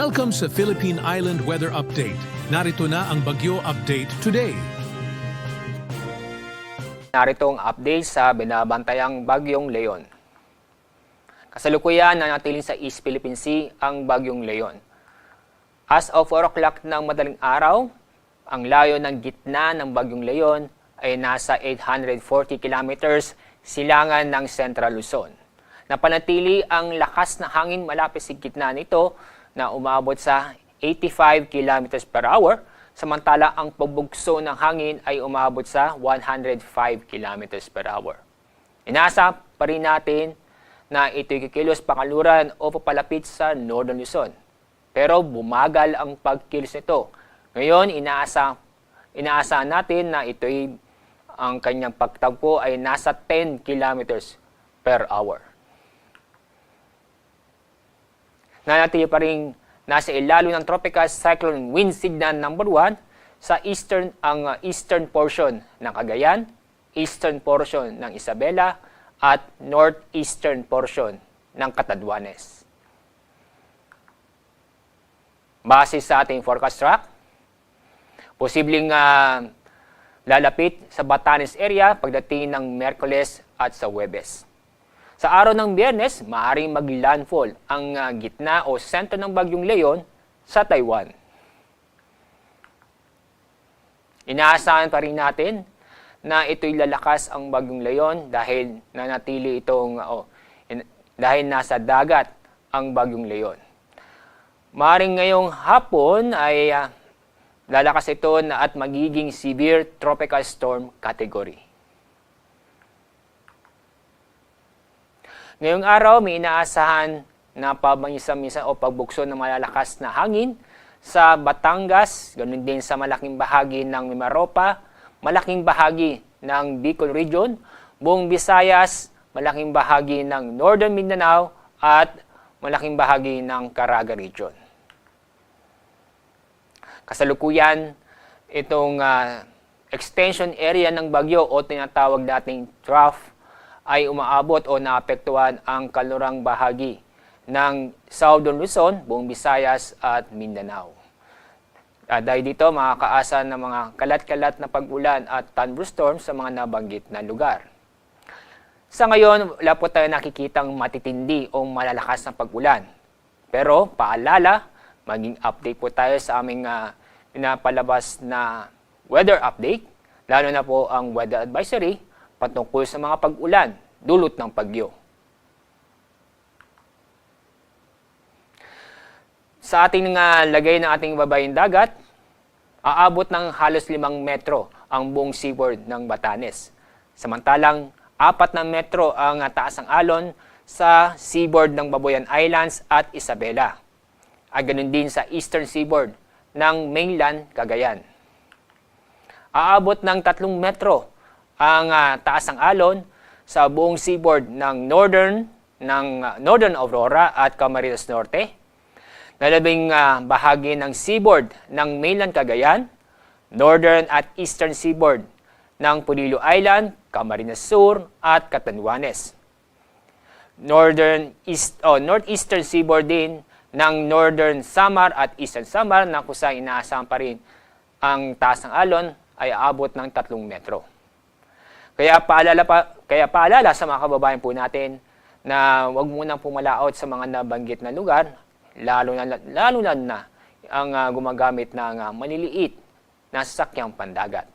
Welcome sa Philippine Island Weather Update. Narito na ang Bagyo Update today. Narito ang update sa binabantayang Bagyong Leon. Kasalukuyan nanatiling sa East Philippine Sea ang Bagyong Leon. As of 4 o'clock ng madaling araw, ang layo ng gitna ng Bagyong Leon ay nasa 840 kilometers silangan ng Central Luzon. Napanatili ang lakas na hangin malapit sa gitna nito na umabot sa 85 kilometers per hour, samantala ang pagbugso ng hangin ay umabot sa 105 kilometers per hour. Inaasa pa rin natin na ito'y kikilos pakaluran o papalapit sa Northern Luzon. Pero bumagal ang pagkilos nito. Ngayon, inaasahan natin na ito'y ang kanyang pagtagpo ay nasa 10 kilometers per hour. Nanatili pa rin nasa ilalo ng tropical cyclone wind signal number 1 sa eastern portion ng Cagayan, eastern portion ng Isabela, at northeastern portion ng Catanduanes. Base sa ating forecast track, posibleng lalapit sa Batanes area pagdating ng Miyerkules at sa Huwebes. Sa araw ng Biyernes, maaaring mag-landfall ang gitna o sentro ng Bagyong Leon sa Taiwan. Inaasahan pa rin natin na ito'y lalakas ang Bagyong Leon dahil nanatili dahil nasa dagat ang Bagyong Leon. Maaaring ngayong hapon ay lalakas ito at magiging severe tropical storm category. Ngayong araw, may inaasahan na pabangisa-misa o pagbukso ng malalakas na hangin sa Batangas, ganun din sa malaking bahagi ng Mimaropa, malaking bahagi ng Bicol Region, buong Visayas, malaking bahagi ng Northern Mindanao, at malaking bahagi ng Caraga Region. Kasalukuyan, itong extension area ng bagyo o tinatawag dating trough ay umaabot o naapektuhan ang kalurang bahagi ng Southern Luzon, buong Visayas at Mindanao. Dahil dito, makakaasa ng mga kalat-kalat na pag-ulan at thunderstorms sa mga nabanggit na lugar. Sa ngayon, wala po tayo nakikitang matitindi o malalakas na pag-ulan. Pero paalala, maging update po tayo sa aming pinapalabas na weather update, lalo na po ang weather advisory patungkol sa mga pag-ulan dulot ng bagyo. Sa ating lagay ng ating babayang dagat, aabot ng halos 5 metro ang buong seaboard ng Batanes. Samantalang 4 na metro ang taas ng alon sa seaboard ng Babuyan Islands at Isabela. At ganun din sa eastern seaboard ng mainland Cagayan. Aabot ng 3 metro ang taas ng alon sa buong seaboard ng Northern Aurora at Camarines Norte, lalabing bahagi ng seaboard ng mainland Cagayan, northern at eastern seaboard ng Polillo Island, Camarines Sur at Catanduanes. Northeastern seaboard din ng Northern Samar at Eastern Samar na kusang inaasahan pa rin ang taas ng alon ay aabot ng 3 metro. Kaya paalala sa mga kababayan po natin na huwag munang pumalaot sa mga nabanggit na lugar, lalo na ang gumagamit ng maliliit na sasakyang pandagat.